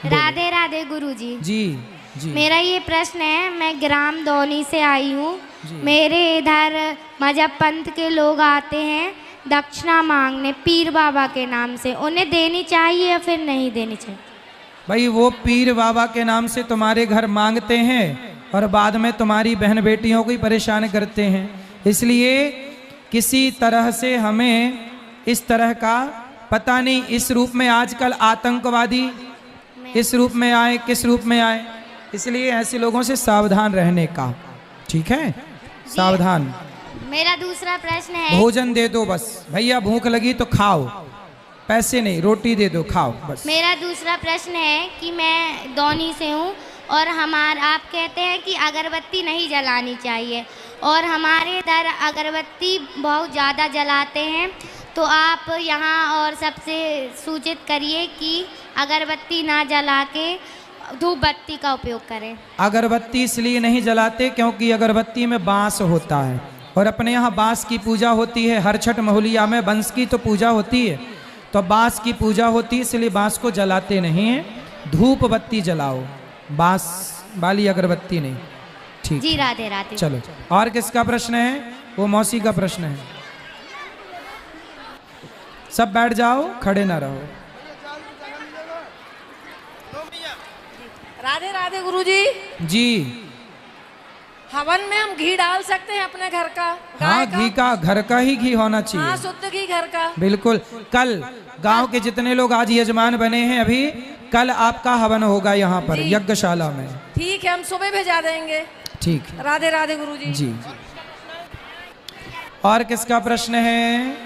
राधे राधे गुरुजी। जी जी। मेरा ये प्रश्न है, मैं ग्राम दौनी से आई हूँ। मेरे इधर मजहब पंथ के लोग आते हैं दक्षिणा मांगने पीर बाबा के नाम से, उन्हें देनी चाहिए या फिर नहीं देनी चाहिए? भाई वो पीर बाबा के नाम से तुम्हारे घर मांगते हैं और बाद में तुम्हारी बहन बेटियों को ही परेशान करते हैं, इसलिए किसी तरह से हमें इस तरह का पता नहीं, इस रूप में आजकल आतंकवादी इस रूप में आए, किस रूप में आए, इसलिए ऐसे लोगों से सावधान रहने का, ठीक है, सावधान। मेरा दूसरा प्रश्न है, भोजन दे दो बस, भैया भूख लगी तो खाओ, पैसे नहीं, रोटी दे दो, खाओ बस। मेरा दूसरा प्रश्न है कि मैं दौनी से हूँ और आप कहते हैं कि अगरबत्ती नहीं जलानी चाहिए और हमारे इधर अगरबत्ती बहुत ज़्यादा जलाते हैं, तो आप यहाँ और सबसे सूचित करिए कि अगरबत्ती ना जला के धूप बत्ती का उपयोग करें। अगरबत्ती इसलिए नहीं जलाते क्योंकि अगरबत्ती में बांस होता है और अपने यहाँ बांस की पूजा होती है, हर छठ महुलिया में बंस की तो पूजा होती है, तो बांस की पूजा होती है, इसलिए बांस को जलाते नहीं हैं। धूप बत्ती जलाओ, बांस वाली अगरबत्ती नहीं, ठीक जी। राधे राधे। चलो, और किसका प्रश्न है? वो मौसी का प्रश्न है। सब बैठ जाओ, खड़े ना रहो। राधे राधे गुरुजी। जी। हवन में हम घी डाल सकते हैं अपने घर का? हाँ, घी का, घर का ही घी होना चाहिए। हाँ, शुद्ध घी घर का। बिल्कुल। कल गांव के जितने लोग आज यजमान बने हैं, अभी कल आपका हवन होगा यहाँ पर यज्ञशाला में। ठीक है, हम सुबह भेजा देंगे। ठीक। राधे राधे गुरुजी। जी। और किसका प्रश्न है?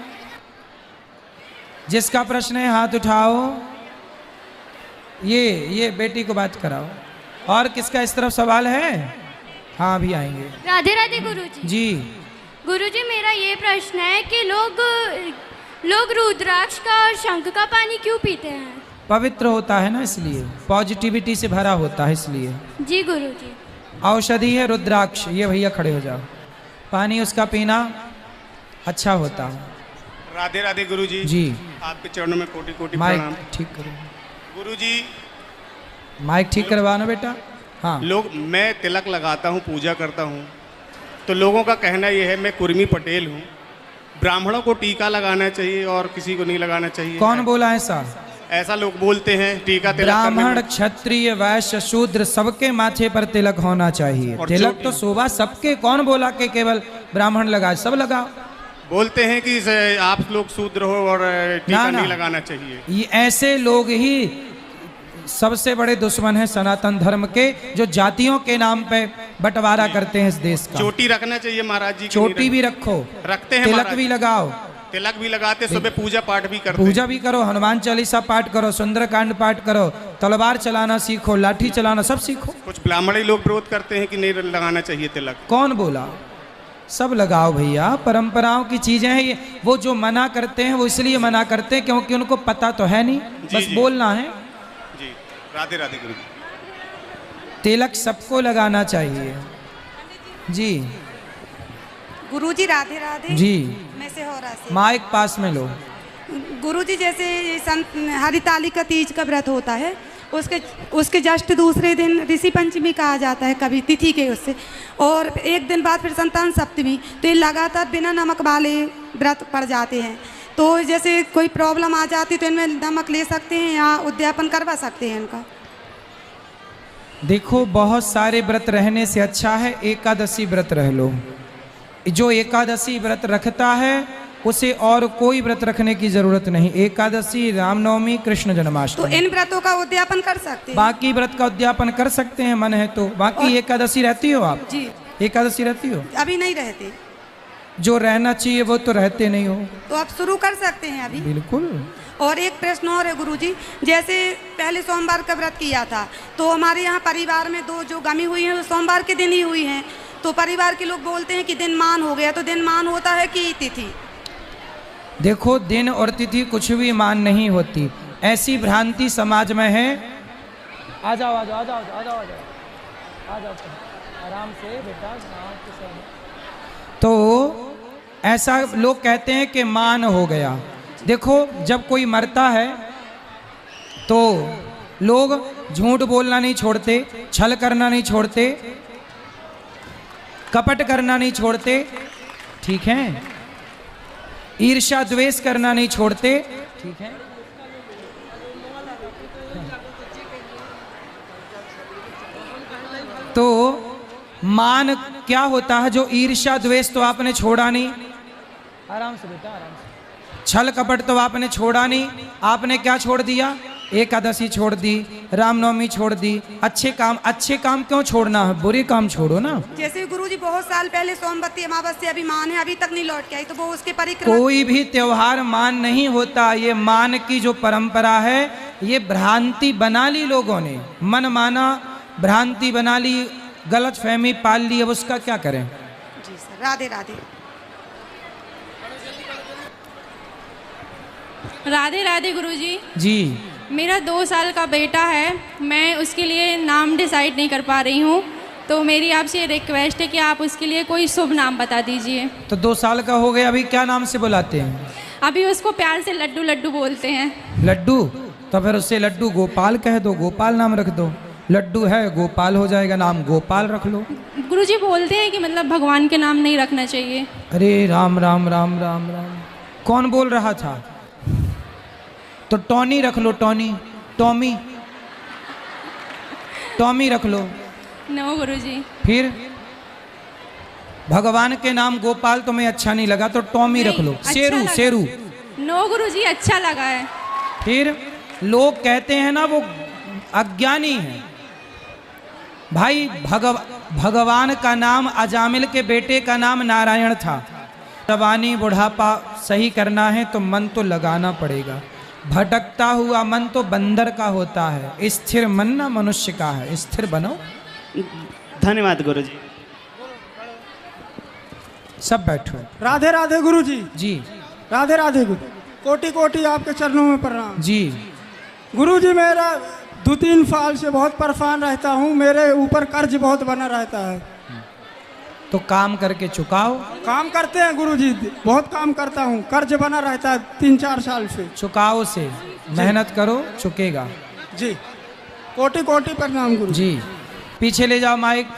जिसका प्रश्न है हाथ उठाओ। ये बेटी को बात कराओ। और किसका इस तरफ सवाल है? हाँ, अभी आएंगे। राधे राधे गुरुजी। जी। गुरुजी, मेरा ये प्रश्न है कि लोग रुद्राक्ष का और शंख का पानी क्यों पीते हैं? पवित्र होता है ना, इसलिए पॉजिटिविटी से भरा होता है, इसलिए। जी गुरुजी। औषधि है रुद्राक्ष। ये भैया खड़े हो जाओ। पानी उसका पीना अच्छा होता है। राधे राधे गुरुजी। जी। आपके चरणों में कोटि कोटि माइक प्रणाम। ठीक करो। गुरुजी, माइक ठीक करवाना बेटा। हाँ। मैं तिलक लगाता हूँ, पूजा करता हूँ, तो लोगों का कहना यह है, मैं कुर्मी पटेल हूँ, ब्राह्मणों को टीका लगाना चाहिए और किसी को नहीं लगाना चाहिए। कौन बोला ऐसा? ऐसा लोग बोलते हैं। टीका तिलक ब्राह्मण क्षत्रिय वैश्य शूद्र सबके माथे पर तिलक होना चाहिए। तिलक तो शोभा सबके, कौन बोला कि केवल ब्राह्मण लगाए? सब लगाओ। बोलते हैं कि आप लोग शूद्र हो और टीका नहीं लगाना चाहिए। ये ऐसे लोग ही सबसे बड़े दुश्मन हैं सनातन धर्म के, जो जातियों के नाम पे बंटवारा करते हैं इस देश का। चोटी रखना चाहिए महाराज जी। चोटी भी रखो, रखते हैं। तिलक भी लगाओ। तिलक भी लगाते, सुबह पूजा पाठ भी करते। पूजा भी करो, हनुमान चालीसा पाठ करो, सुंदरकांड पाठ करो, तलवार चलाना सीखो, लाठी चलाना सब सीखो। कुछ ब्राह्मण लोग विरोध करते हैं कि नहीं लगाना चाहिए तिलक। कौन बोला? सब लगाओ भैया, परंपराओं की चीजें हैं ये। वो जो मना करते हैं वो इसलिए मना करते हैं क्योंकि उनको पता तो है नहीं, बस बोलना है। जी। राधे राधे गुरु। तिलक सबको लगाना चाहिए। जी। गुरुजी राधे राधे। जी। मैं सिहोरा से। माइक पास में लो। गुरुजी, जैसे संत हरितालिका तीज का व्रत होता है, उसके जस्ट दूसरे दिन ऋषि पंचमी कहा जाता है, कभी तिथि के उससे, और एक दिन बाद फिर संतान सप्तमी, तो ये लगातार बिना नमक वाले व्रत पड़ जाते हैं। तो जैसे कोई प्रॉब्लम आ जाती तो इनमें नमक ले सकते हैं या उद्यापन करवा सकते हैं इनका? देखो, बहुत सारे व्रत रहने से अच्छा है एकादशी व्रत रह लो। जो एकादशी व्रत रखता है उसे और कोई व्रत रखने की जरूरत नहीं। एकादशी, रामनवमी, कृष्ण जन्माष्टमी, तो इन व्रतों का उद्यापन कर सकते हैं? बाकी व्रत का उद्यापन कर सकते हैं, मन है तो। बाकी एकादशी रहती हो आप? जी। एकादशी रहती हो? अभी नहीं रहते। जो रहना चाहिए वो तो रहते नहीं हो, तो आप शुरू कर सकते हैं अभी। बिल्कुल। और एक प्रश्न और है गुरुजी, जैसे पहले सोमवार का व्रत किया था, तो हमारे यहाँ परिवार में दो जो गमी हुई हैं वो सोमवार के दिन ही हुई हैं, तो परिवार के लोग बोलते हैं कि दिन मान हो गया, तो दिन मान होता है कि तिथि? देखो, दिन और तिथि कुछ भी मान नहीं होती, ऐसी भ्रांति समाज में है। आ जाओ आ जाओ आ जाओ आ जाओ आ जाओ, आराम से बेटा। तो ऐसा लोग कहते हैं कि मान हो गया। देखो, जब कोई मरता है तो लोग झूठ बोलना नहीं छोड़ते, छल करना नहीं छोड़ते, कपट करना नहीं छोड़ते, ठीक है, ईर्ष्या द्वेष करना नहीं छोड़ते, ठीक है। तो मान क्या होता है? जो ईर्ष्या द्वेष तो आपने छोड़ा नहीं, आराम से बेटा आराम से। छल कपट तो आपने छोड़ा नहीं, आपने क्या छोड़ दिया? एकादशी छोड़ दी, रामनवमी छोड़ दी। अच्छे काम क्यों छोड़ना है? बुरे काम छोड़ो ना। जैसे गुरुजी बहुत साल पहले सोमवती अमावस्या भी मान है, अभी तक नहीं लौट के आई, तो वो उसके परिक्रमा। कोई भी त्योहार मान नहीं होता। ये मान की जो परंपरा है, ये भ्रांति बना ली लोगों ने, मन माना भ्रांति बना ली, गलत फहमी पाल ली। अब उसका क्या करें? जी सर, राधे राधे। राधे राधे गुरुजी। जी, मेरा 2 साल का बेटा है, मैं उसके लिए नाम डिसाइड नहीं कर पा रही हूँ, तो मेरी आपसे रिक्वेस्ट है कि आप उसके लिए कोई शुभ नाम बता दीजिए। तो 2 साल का हो गया, अभी क्या नाम से बुलाते हैं? अभी उसको प्यार से लड्डू लड्डू बोलते हैं। लड्डू? तो फिर उससे लड्डू गोपाल कह दो, गोपाल नाम रख दो। लड्डू है गोपाल हो जाएगा, नाम गोपाल रख लो। गुरुजी बोलते हैं कि मतलब भगवान के नाम नहीं रखना चाहिए। अरे राम राम राम राम राम, कौन बोल रहा था? तो टॉनी रख लो, टॉनी, टॉमी, टॉमी रख लो। नो गुरुजी। फिर भगवान के नाम गोपाल तुम्हें अच्छा नहीं लगा तो टॉमी रख लो। अच्छा शेरू, लगा। शेरू। नो गुरुजी, अच्छा लगा है। फिर लोग कहते हैं ना वो अज्ञानी है। भाई भगवान का नाम, अजामिल के बेटे का नाम नारायण था। जवानी बुढ़ापा सही करना है तो मन तो लगाना पड़ेगा। भटकता हुआ मन तो बंदर का होता है, स्थिर मन ना मनुष्य का है। स्थिर बनो। धन्यवाद गुरुजी। सब बैठो। राधे राधे गुरुजी। जी राधे राधे गुरु। कोटि कोटि आपके चरणों में प्रणाम। जी। गुरुजी, मेरा 2-3 साल से बहुत परेशान रहता हूँ, मेरे ऊपर कर्ज बहुत बना रहता है। तो काम करके चुकाओ। काम करते हैं गुरुजी, बहुत काम करता हूँ, कर्ज बना रहता है 3-4 साल से। चुकाओ से, मेहनत करो, चुकेगा। जी, कोटि कोटि प्रणाम गुरु जी। पीछे ले जाओ माइक,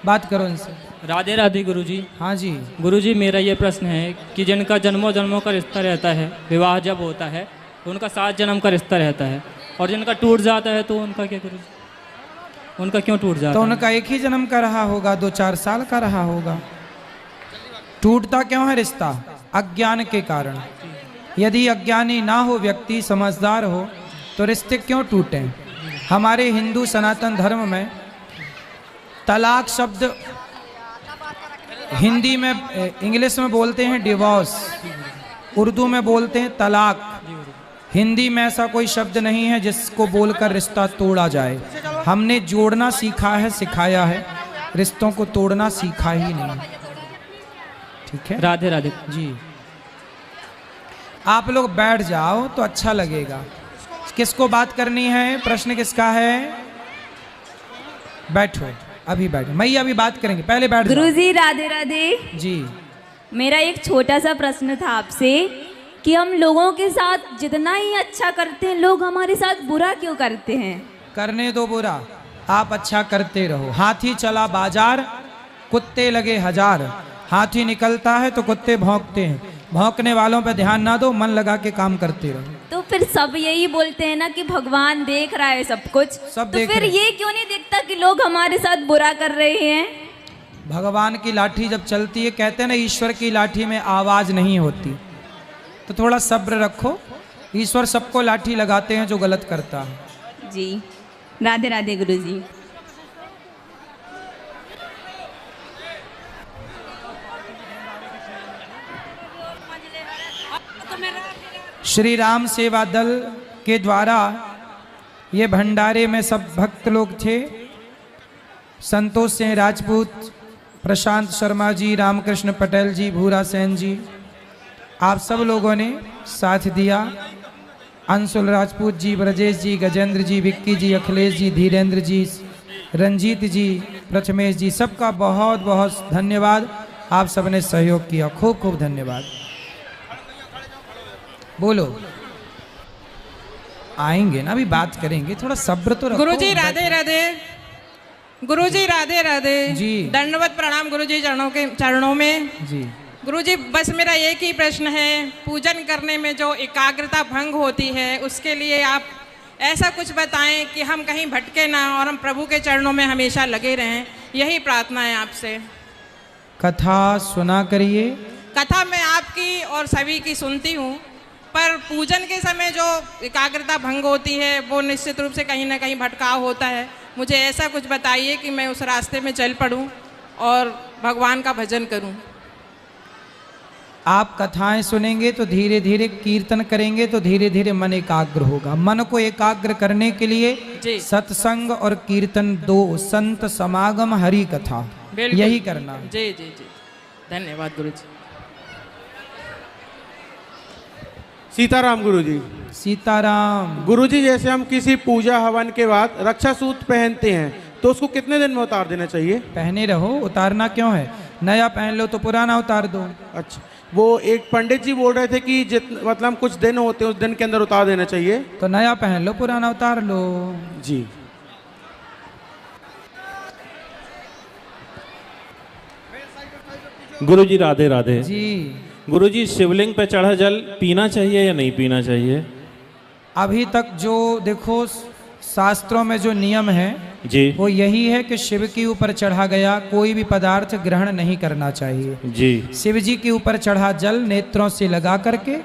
बात करो इनसे। राधे राधे गुरुजी। हाँ जी। गुरुजी, मेरा ये प्रश्न है कि जिनका जन्मों जन्मों का रिश्ता रहता है, विवाह जब होता है तो उनका 7 जन्म का रिश्ता रहता है, और जिनका टूट जाता है तो उनका क्या गुरुजी? उनका क्यों टूट जाता तो है? उनका एक ही जन्म का रहा होगा, 2-4 साल का रहा होगा। टूटता क्यों है रिश्ता? अज्ञान के कारण। यदि अज्ञानी ना हो व्यक्ति, समझदार हो, तो रिश्ते क्यों टूटे? हमारे हिंदू सनातन धर्म में तलाक शब्द हिंदी में, इंग्लिश में बोलते हैं डिवोर्स, उर्दू में बोलते हैं तलाक। हिंदी में ऐसा कोई शब्द नहीं है जिसको बोलकर रिश्ता तोड़ा जाए। हमने जोड़ना सीखा है, सिखाया है, रिश्तों को तोड़ना सीखा ही नहीं। ठीक है। राधे राधे जी। आप लोग बैठ जाओ तो अच्छा लगेगा। किसको बात करनी है? प्रश्न किसका है? बैठो, अभी बैठो। मैया अभी बात करेंगे, पहले बैठ जाओ। गुरुजी राधे राधे जी। मेरा एक छोटा सा प्रश्न था आपसे कि हम लोगों के साथ जितना ही अच्छा करते हैं, लोग हमारे साथ बुरा क्यों करते हैं? करने दो बुरा, आप अच्छा करते रहो। हाथी चला बाजार, कुत्ते लगे 1000। हाथी निकलता है तो कुत्ते भौंकते हैं। भौंकने वालों पे ध्यान ना दो, मन लगा के काम करते रहो। तो फिर सब यही बोलते हैं ना कि भगवान देख रहा है सब कुछ, सब तो देख फिर रहे। ये क्यों नहीं दिखता कि लोग हमारे साथ बुरा कर रहे हैं? भगवान की लाठी जब चलती है, कहते हैं ना ईश्वर की लाठी में आवाज नहीं होती, तो थोड़ा सब्र रखो। ईश्वर सबको लाठी लगाते हैं जो गलत करता है। जी। राधे राधे गुरुजी। श्री राम सेवा दल के द्वारा ये भंडारे में सब भक्त लोग थे। संतोष सिंह राजपूत, प्रशांत शर्मा जी, रामकृष्ण पटेल जी, भूरा सेन जी, आप सब लोगों ने साथ दिया। अंशुल राजपूत जी, ब्रजेश जी, गजेंद्र जी, विक्की जी, अखिलेश जी, धीरेन्द्र जी, रंजीत जी, प्रथमेश जी, सबका बहुत बहुत धन्यवाद। आप सबने सहयोग किया, खूब खूब धन्यवाद। बोलो। आएंगे ना, अभी बात करेंगे, थोड़ा सब्र तो रखो। गुरुजी राधे राधे। गुरुजी राधे राधे जी। दंडवत प्रणाम गुरुजी चरणों में। जी गुरुजी बस मेरा एक ही प्रश्न है, पूजन करने में जो एकाग्रता भंग होती है उसके लिए आप ऐसा कुछ बताएं कि हम कहीं भटके ना और हम प्रभु के चरणों में हमेशा लगे रहें, यही प्रार्थना है आपसे। कथा सुना करिए। कथा मैं आपकी और सभी की सुनती हूँ, पर पूजन के समय जो एकाग्रता भंग होती है वो निश्चित रूप से कहीं ना कहीं भटकाव होता है। मुझे ऐसा कुछ बताइए कि मैं उस रास्ते में चल पड़ूँ और भगवान का भजन करूँ। आप कथाएं सुनेंगे तो धीरे धीरे, कीर्तन करेंगे तो धीरे धीरे मन एकाग्र होगा। मन को एकाग्र करने के लिए सत्संग और कीर्तन दो, संत समागम हरि कथा, यही करना है। जी जी जी, धन्यवाद गुरुजी। सीताराम गुरुजी। सीताराम। गुरुजी, जैसे हम किसी पूजा हवन के बाद रक्षा सूत्र पहनते हैं तो उसको कितने दिन में उतार देना चाहिए? पहने रहो, उतारना क्यों है? नया पहन लो तो पुराना उतार दो। अच्छा, वो एक पंडित जी बोल रहे थे कि मतलब कुछ दिन होते हैं उस दिन के अंदर उतार देना चाहिए। तो नया पहन लो, पुराना उतार लो। जी। गुरुजी राधे राधे। जी। गुरुजी, शिवलिंग पे चढ़ा जल पीना चाहिए या नहीं पीना चाहिए? अभी तक जो देखो शास्त्रों में जो नियम है जी, वो यही है कि शिव के ऊपर चढ़ा गया कोई भी पदार्थ ग्रहण नहीं करना चाहिए। जी। शिव जी के ऊपर चढ़ा जल नेत्रों से लगा करके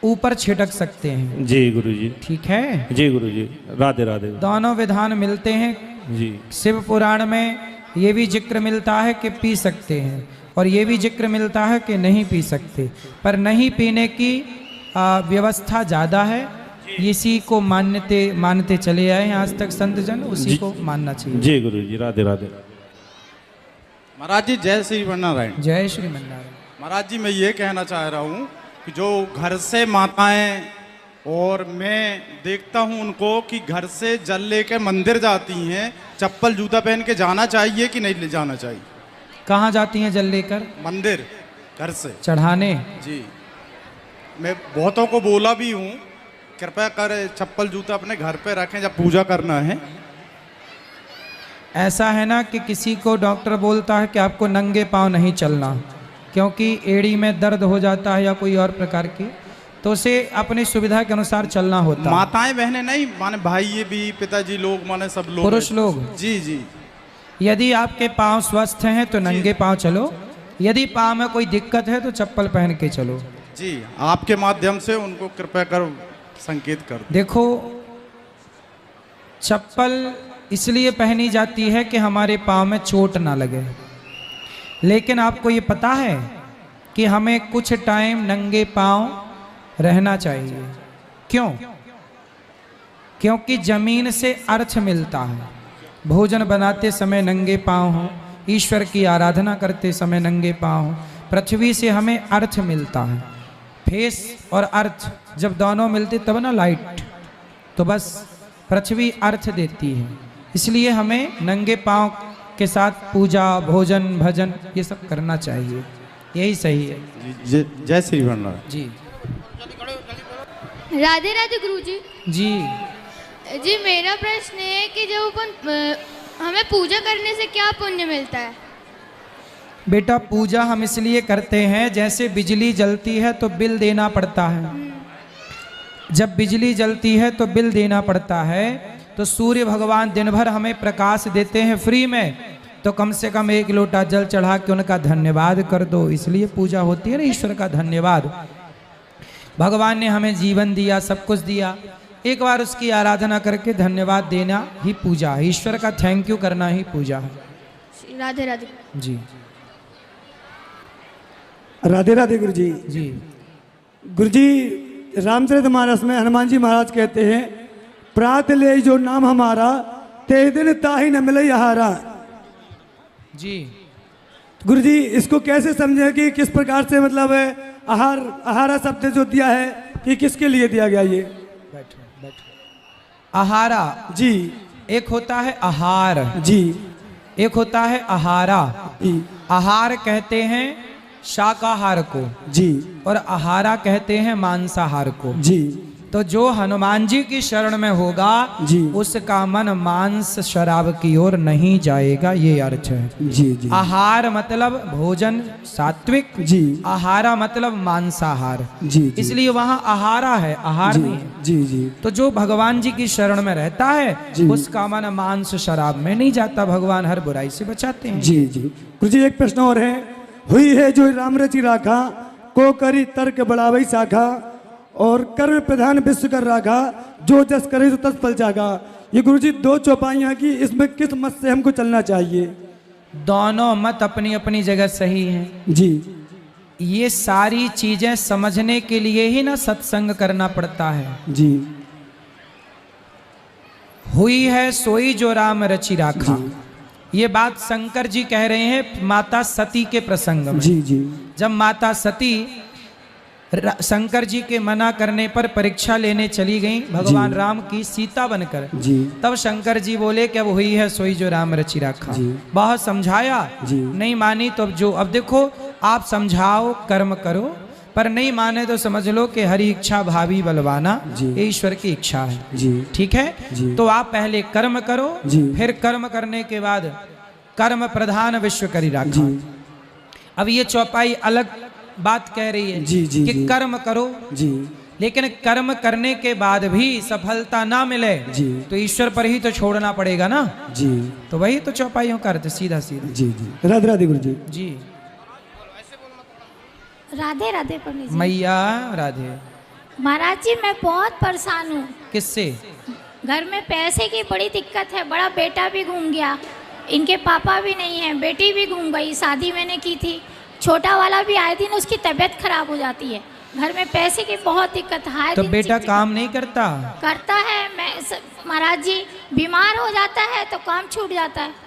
ऊपर छिटक सकते हैं। जी गुरुजी। ठीक है। जी गुरुजी, राधे राधे। दोनों विधान मिलते हैं जी। शिव पुराण में ये भी जिक्र मिलता है कि पी सकते हैं और ये भी जिक्र मिलता है कि नहीं पी सकते, पर नहीं पीने की व्यवस्था ज़्यादा है। इसी को मानते चले आए हैं आज तक संत जन, उसी को मानना चाहिए। जी गुरुजी, राधे राधे। महाराज जी जय श्री नारायण। जय श्री नारायण। महाराज जी मैं ये कहना चाह रहा हूँ कि जो घर से माताएं और मैं देखता हूँ उनको कि घर से जल लेकर मंदिर जाती हैं, चप्पल जूता पहन के जाना चाहिए कि नहीं ले जाना चाहिए? कहाँ जाती हैं जल लेकर? मंदिर, घर से चढ़ाने। जी, मैं बहुतों को बोला भी हूँ कृपया कर चप्पल जूता अपने घर पे रखें जब पूजा करना है। ऐसा है ना कि किसी को डॉक्टर बोलता है कि आपको नंगे पांव नहीं चलना क्योंकि एड़ी में दर्द हो जाता है या कोई और प्रकार की, तो उसे अपनी सुविधा के अनुसार चलना होता है। माताएं बहनें नहीं, माने भाई ये भी, पिताजी लोग, माने सब लोग, पुरुष लोग। जी जी। यदि आपके पांव स्वस्थ हैं तो नंगे पांव चलो, यदि पांव में कोई दिक्कत है तो चप्पल पहन के चलो। जी, आपके माध्यम से उनको कृपया कर संकेत कर दो। देखो, चप्पल इसलिए पहनी जाती है कि हमारे पांव में चोट ना लगे, लेकिन आपको ये पता है कि हमें कुछ टाइम नंगे पांव रहना चाहिए। क्यों? क्योंकि जमीन से अर्थ मिलता है। भोजन बनाते समय नंगे पांव हो, ईश्वर की आराधना करते समय नंगे पांव हो, पृथ्वी से हमें अर्थ मिलता है। फेस और अर्थ जब दोनों मिलते तब ना लाइट, तो बस पृथ्वी अर्थ देती है, इसलिए हमें नंगे पांव के साथ पूजा, भोजन, भजन ये सब करना चाहिए, यही सही है। जय श्री नारायण। जी। राधे राधे गुरुजी। जी। जी, मेरा प्रश्न है कि जब अपन हमें पूजा करने से क्या पुण्य मिलता है? बेटा, पूजा हम इसलिए करते हैं, जैसे बिजली जलती है तो बिल देना पड़ता है। जब बिजली जलती है तो बिल देना पड़ता है, तो सूर्य भगवान दिन भर हमें प्रकाश देते हैं फ्री में, तो कम से कम 1 लोटा जल चढ़ा के उनका धन्यवाद कर दो। इसलिए पूजा होती है ना, ईश्वर का धन्यवाद। भगवान ने हमें जीवन दिया, सब कुछ दिया, एक बार उसकी आराधना करके धन्यवाद देना ही पूजा है। ईश्वर का थैंक यू करना ही पूजा है। राधे राधे। जी। राधे राधे गुरु जी। जी। गुरु जी, रामचरितमानस में हनुमान जी महाराज कहते हैं, प्रात ले जो नाम हमारा, ते दिन ताही न मिले आहारा। जी। गुरु जी, इसको कैसे समझे कि किस प्रकार से मतलब आहार, आहारा शब्द जो दिया है कि किसके लिए दिया गया? ये बैठो बैठो। आहारा जी, एक होता है आहार जी, एक होता है आहारा। आहार कहते हैं शाकाहार को जी, और आहारा कहते हैं मांसाहार को। जी। तो जो हनुमान जी की शरण में होगा जी उसका मन मांस शराब की ओर नहीं जाएगा, ये अर्थ है। जी जी आहार मतलब भोजन सात्विक, जी आहारा मतलब मांसाहार, जी जी इसलिए वहाँ आहारा है, आहार नहीं है। जी जी तो जो भगवान जी की शरण में रहता है जी। उसका मन मांस शराब में नहीं जाता, भगवान हर बुराई से बचाते हैं। जी जी गुरु जी एक प्रश्न और है, हुई है जो राम रचि राखा, को करी तर्क बढ़ावई शाखा, और कर्म प्रधान विश्व कर राखा, जो जस करे तो तस पल जागा। ये गुरु जी दो चौपाइयाँ की, इसमें किस मत से हमको चलना चाहिए? दोनों मत अपनी अपनी जगह सही हैं जी। ये सारी चीजें समझने के लिए ही ना सत्संग करना पड़ता है। जी। हुई है सोई जो राम रचि राखा, ये बात शंकर जी कह रहे हैं माता सती के प्रसंग में। जी जी। जब माता सती शंकर जी के मना करने पर परीक्षा लेने चली गई भगवान राम की सीता बनकर, जी तब शंकर जी बोले कि अब हुई है सोई जो राम रचि राखा। बहुत समझाया, जी नहीं मानी तो अब देखो आप समझाओ कर्म करो, पर नहीं माने तो समझ लो कि हरी इच्छा भावी बलवाना, ये ईश्वर की इच्छा है। जी ठीक है जी। तो आप पहले कर्म करो, जी फिर कर्म करने के बाद कर्म प्रधान विश्व करी राखा। अब ये चौपाई अलग बात कह रही है जी जी कि जी। कर्म करो, जी लेकिन कर्म करने के बाद भी सफलता ना मिले जी तो ईश्वर पर ही तो छोड़ना पड़ेगा ना। जी। तो वही तो चौपाइयों का अर्थ सीधा सीधा। जी जी। राधे राधे गुरु जी। जी राधे राधे पंडित जी। मैया राधे। महाराज जी मैं बहुत परेशान हूँ, किससे? घर में पैसे की बड़ी दिक्कत है। बड़ा बेटा भी घूम गया, इनके पापा भी नहीं है, बेटी भी घूम गई, शादी मैंने की थी, छोटा वाला भी आए दिन उसकी तबीयत खराब हो जाती है। घर में पैसे की बहुत दिक्कत है। तो बेटा काम नहीं करता? करता है, मैं महाराज जी बीमार हो जाता है तो काम छूट जाता है,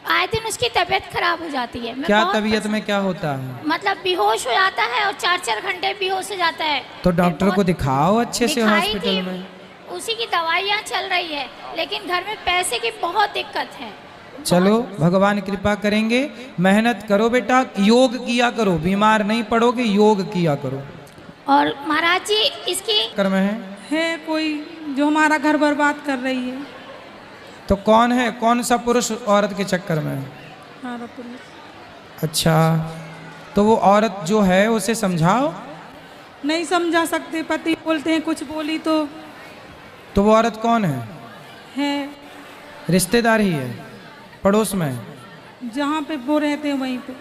आए दिन उसकी तबीयत खराब हो जाती है। मैं क्या बहुत तबीयत में क्या होता है? मतलब बेहोश हो जाता है और 4-4 घंटे बेहोश हो जाता है। तो डॉक्टर को दिखाओ अच्छे से दिखाई हॉस्पिटल थी, में। उसी की दवाइयाँ चल रही है, लेकिन घर में पैसे की बहुत दिक्कत है। चलो भगवान कृपा करेंगे, मेहनत करो बेटा, योग किया करो, बीमार नहीं पड़ोगे, योग किया करो। और महाराज जी इसकी कर्म है कोई जो हमारा घर बर्बाद कर रही है। तो कौन है? कौन सा पुरुष औरत के चक्कर में है? हमारा पुरुष। अच्छा, तो वो औरत जो है उसे समझाओ। नहीं समझा सकते, पति बोलते हैं कुछ बोली तो वो औरत कौन है? है रिश्तेदार ही है, पड़ोस में? जहाँ पे वो रहते हैं वहीं पे।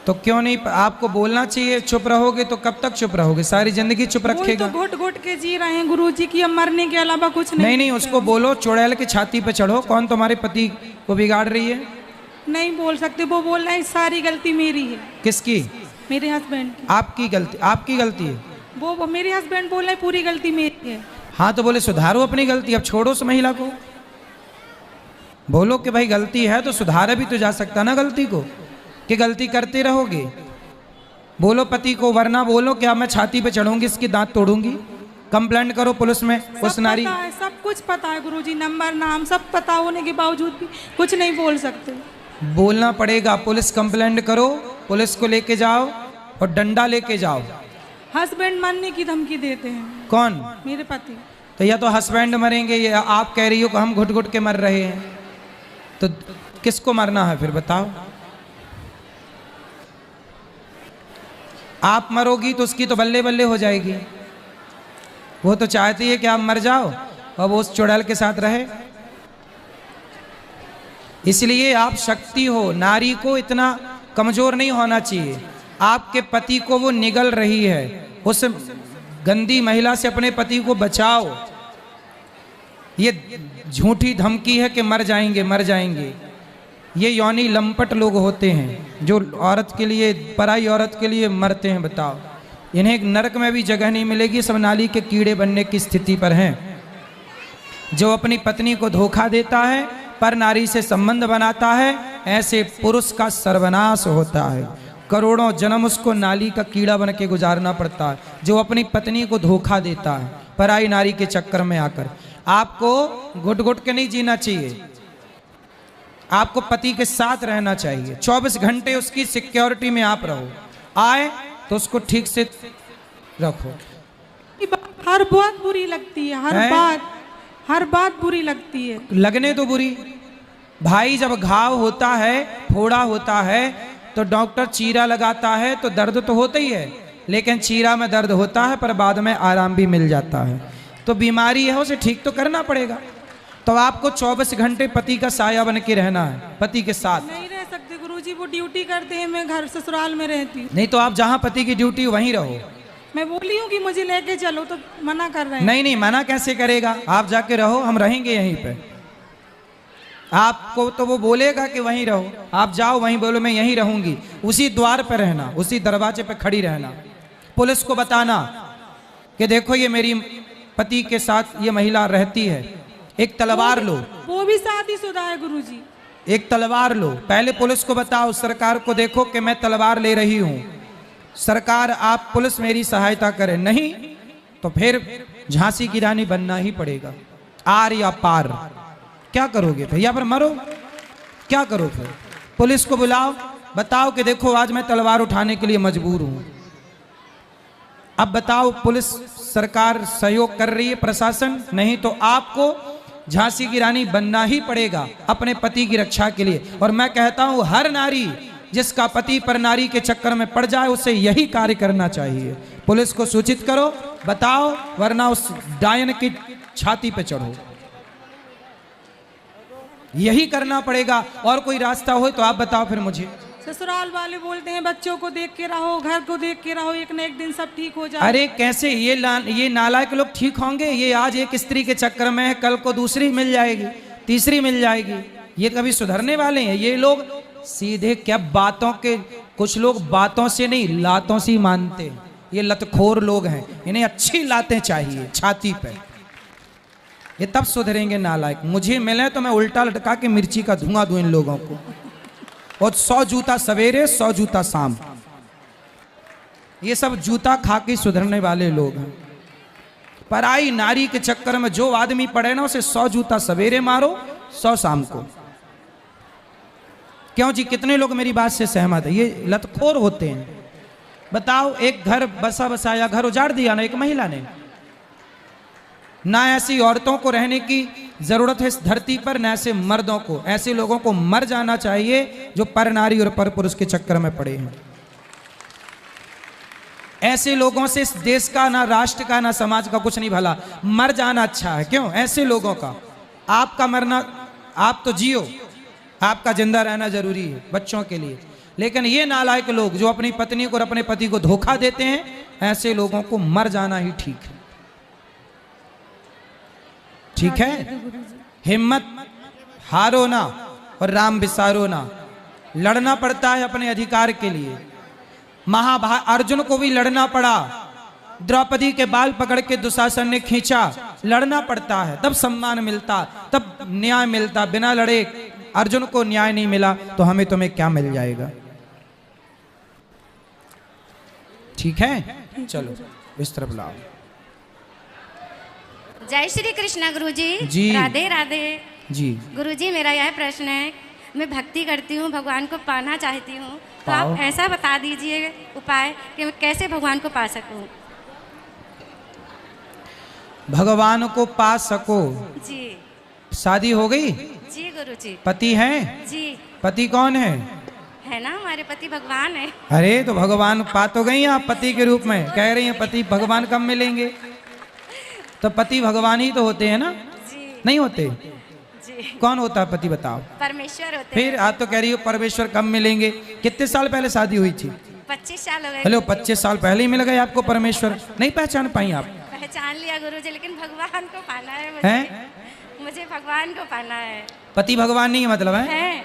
तो क्यों नहीं? आपको बोलना चाहिए। चुप रहोगे तो कब तक चुप रहोगे? सारी जिंदगी चुप रखेगा? तो घुट घुट के जी रहे हैं गुरु जी की, अब मरने के अलावा कुछ नहीं। नहीं उसको बोलो, चुड़ैल की छाती पे चढ़ो, कौन तुम्हारे पति को बिगाड़ रही है? नहीं बोल सकते, वो बोल रहे हैं सारी गलती मेरी है। किसकी? मेरे हस्बैंड की। आपकी गलती? आपकी गलती है? वो मेरे हस्बैंड बोल रहे हैं पूरी गलती मेरी है। हाँ तो बोले सुधारो अपनी गलती, अब छोड़ो उस महिला को। बोलो कि भाई गलती है तो सुधारा भी तो जा सकता ना गलती को, कि गलती करते रहोगे। बोलो पति को, वरना बोलो कि अब मैं छाती पे चढ़ूंगी, इसकी दांत तोड़ूंगी। कंप्लेंट करो पुलिस में उस नारी। सब कुछ पता है गुरुजी, नंबर नाम सब पता होने के बावजूद भी कुछ नहीं बोल सकते। बोलना पड़ेगा, पुलिस कंप्लेंट करो, पुलिस को लेके जाओ और डंडा लेके जाओ। हस्बैंड मरने की धमकी देते हैं। कौन? मेरे पति। तो या तो हस्बैंड मरेंगे या आप कह रही हो कि हम घुट घुट के मर रहे हैं, तो किसको मरना है फिर बताओ? आप मरोगी तो उसकी तो बल्ले बल्ले हो जाएगी। वो तो चाहती है कि आप मर जाओ और वो उस चुड़ैल के साथ रहे। इसलिए आप शक्ति हो, नारी को इतना कमजोर नहीं होना चाहिए। आपके पति को वो निगल रही है, उस गंदी महिला से अपने पति को बचाओ। ये झूठी धमकी है कि मर जाएंगे मर जाएंगे। ये यौनी लंपट लोग होते हैं जो औरत के लिए, पराई औरत के लिए मरते हैं। बताओ, इन्हें एक नरक में भी जगह नहीं मिलेगी, सब नाली के कीड़े बनने की स्थिति पर हैं। जो अपनी पत्नी को धोखा देता है, पर नारी से संबंध बनाता है, ऐसे पुरुष का सर्वनाश होता है। करोड़ों जन्म उसको नाली का कीड़ा बन के गुजारना पड़ता है, जो अपनी पत्नी को धोखा देता है पराई नारी के चक्कर में आकर। आपको घुट घुट के नहीं जीना चाहिए, आपको पति के साथ रहना चाहिए। 24 घंटे उसकी सिक्योरिटी में आप रहो, आए तो उसको ठीक से रखो। हर बात बुरी लगती है, हर बात बुरी लगती है। लगने तो बुरी भाई, जब घाव होता है, फोड़ा होता है, तो डॉक्टर चीरा लगाता है तो दर्द तो होता ही है, लेकिन चीरा में दर्द होता है पर बाद में आराम भी मिल जाता है। तो बीमारी है, उसे ठीक तो करना पड़ेगा। तो आपको 24 घंटे पति का साया बन के रहना है, पति के साथ नहीं रह सकते गुरुजी, वो ड्यूटी करते हैं, मैं घर ससुराल में रहती हूँ। नहीं तो आप जहाँ पति की ड्यूटी वहीं रहो। मैं बोली हूँ कि मुझे लेके चलो तो मना कर रहे हैं। नहीं नहीं, मना कैसे करेगा, आप जाके रहो, हम रहेंगे यहीं पे। आपको तो वो बोलेगा कि वहीं रहो, आप जाओ वहीं, बोलो मैं यहीं रहूंगी, उसी द्वार पे रहना, उसी दरवाजे पे खड़ी रहना। पुलिस को बताना कि देखो ये मेरी पति के साथ ये महिला रहती है, एक तलवार लो। वो भी शादीशुदा है गुरुजी। एक तलवार लो, पहले पुलिस को बताओ, सरकार को देखो कि मैं तलवार ले रही हूं, सरकार आप पुलिस मेरी सहायता करे, नहीं तो फिर झांसी की रानी बनना ही पड़ेगा, आर या पार। क्या करोगे फिर, या फिर मरो, क्या करो फिर? पुलिस को बुलाओ, बताओ कि देखो आज मैं तलवार उठाने के लिए मजबूर हूं। अब बताओ, पुलिस सरकार सहयोग कर रही है, प्रशासन नहीं, तो आपको झांसी की रानी बनना ही पड़ेगा अपने पति की रक्षा के लिए। और मैं कहता हूं हर नारी जिसका पति पर नारी के चक्कर में पड़ जाए उसे यही कार्य करना चाहिए। पुलिस को सूचित करो, बताओ, वरना उस डायन की छाती पे चढ़ो, यही करना पड़ेगा। और कोई रास्ता हो तो आप बताओ फिर मुझे। ससुराल वाले बोलते हैं बच्चों को देख के रहो, घर को देख के रहो, एक न एक दिन सब ठीक हो जाए। अरे कैसे ये नालायक लोग ठीक होंगे? ये आज एक स्त्री के चक्कर में है, कल को दूसरी मिल जाएगी, तीसरी मिल जाएगी, ये कभी सुधरने वाले हैं? ये लोग सीधे क्या बातों के, कुछ लोग बातों से नहीं लातों से ही मानते हैं। ये लतखोर लोग हैं, इन्हें अच्छी लातें चाहिए छाती पे, ये तब सुधरेंगे नालायक। मुझे मिले तो मैं उल्टा लटका के मिर्ची का धुआं दूं इन लोगों को, और 100 जूता सवेरे 100 जूता शाम। ये सब जूता खा के सुधरने वाले लोग हैं। पराई नारी के चक्कर में जो आदमी पड़े ना, उसे 100 जूता सवेरे मारो, 100 शाम को। क्यों जी, कितने लोग मेरी बात से सहमत है? ये लतखोर होते हैं। बताओ, एक घर बसा बसाया घर उजाड़ दिया ना एक महिला ने। ना ऐसी औरतों को रहने की जरूरत है इस धरती पर, ना ऐसे मर्दों को। ऐसे लोगों को मर जाना चाहिए जो पर नारी और पर पुरुष के चक्कर में पड़े हैं। ऐसे लोगों से इस देश का, ना राष्ट्र का, ना समाज का कुछ नहीं भला। मर जाना अच्छा है। क्यों? ऐसे लोगों का। आपका मरना, आप तो जियो, आपका जिंदा रहना जरूरी है बच्चों के लिए, लेकिन ये नालायक लोग जो अपनी पत्नी को और अपने पति को धोखा देते हैं, ऐसे लोगों को मर जाना ही ठीक है। ठीक है? हिम्मत हारो ना और राम विसारो ना। लड़ना पड़ता है अपने अधिकार के लिए। अर्जुन को भी लड़ना पड़ा, द्रौपदी के बाल पकड़ के दुशासन ने खींचा। लड़ना पड़ता है, तब सम्मान मिलता, तब न्याय मिलता। बिना लड़े अर्जुन को न्याय नहीं मिला तो हमें तुम्हें क्या मिल जाएगा? ठीक है, चलो इस तरफ लाओ। जय श्री कृष्ण गुरुजी। जी, राधे राधे जी। गुरुजी, मेरा यह प्रश्न है, मैं भक्ति करती हूँ, भगवान को पाना चाहती हूँ, तो आप ऐसा बता दीजिए उपाय कि मैं कैसे भगवान को पा सकूँ। भगवान को पा सको जी। शादी हो गई? जी गुरुजी। पति है? जी। पति कौन है? है ना, हमारे पति भगवान है। अरे तो भगवान पा तो गई आप पति के रूप में, कह रही हैं पति भगवान कब मिलेंगे? तो पति भगवान ही तो होते हैं ना? जी। नहीं होते? जी। कौन होता है पति, बताओ? परमेश्वर होते फिर हैं। आप तो कह रही हो परमेश्वर कब मिलेंगे? कितने साल पहले शादी हुई थी? 25 साल हो गए। हेलो, 25 साल पहले ही मिल गए आपको परमेश्वर? नहीं पहचान पाई आप? पहचान लिया गुरुजी, लेकिन भगवान को पाना है मुझे। हैं? मुझे भगवान को पाना है। पति भगवान नहीं है मतलब है?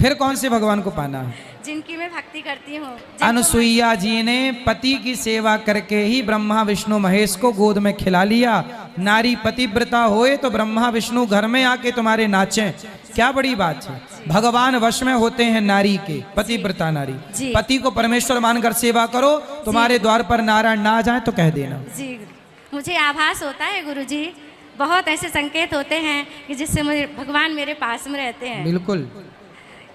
फिर कौन से भगवान को पाना है? जिनकी मैं भक्ति करती हूँ। अनुसुईया जी ने पति की सेवा करके ही ब्रह्मा विष्णु महेश को गोद में खिला लिया। नारी पतिव्रता होए तो ब्रह्मा विष्णु घर में आके तुम्हारे नाचें, क्या बड़ी बात है। भगवान वश में होते हैं नारी के, पतिव्रता नारी। पति को परमेश्वर मानकर सेवा करो, तुम्हारे द्वार पर नारायण ना आ जाए तो कह देना। जी, मुझे आभास होता है गुरुजी, बहुत ऐसे संकेत होते हैं कि जिससे मुझे भगवान मेरे पास में रहते हैं। बिल्कुल,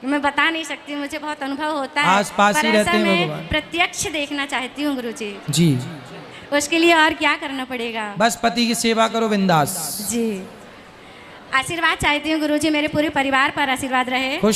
मैं बता नहीं सकती, मुझे बहुत अनुभव होता है। आस पास ही रहते हैं मैं भगवान। प्रत्यक्ष देखना चाहती हूँ गुरुजी। जी। उसके लिए और क्या करना पड़ेगा? बस पति की सेवा करो बिंदास। जी, आशीर्वाद चाहती हूँ गुरुजी, मेरे पूरे परिवार पर आशीर्वाद रहे। खुश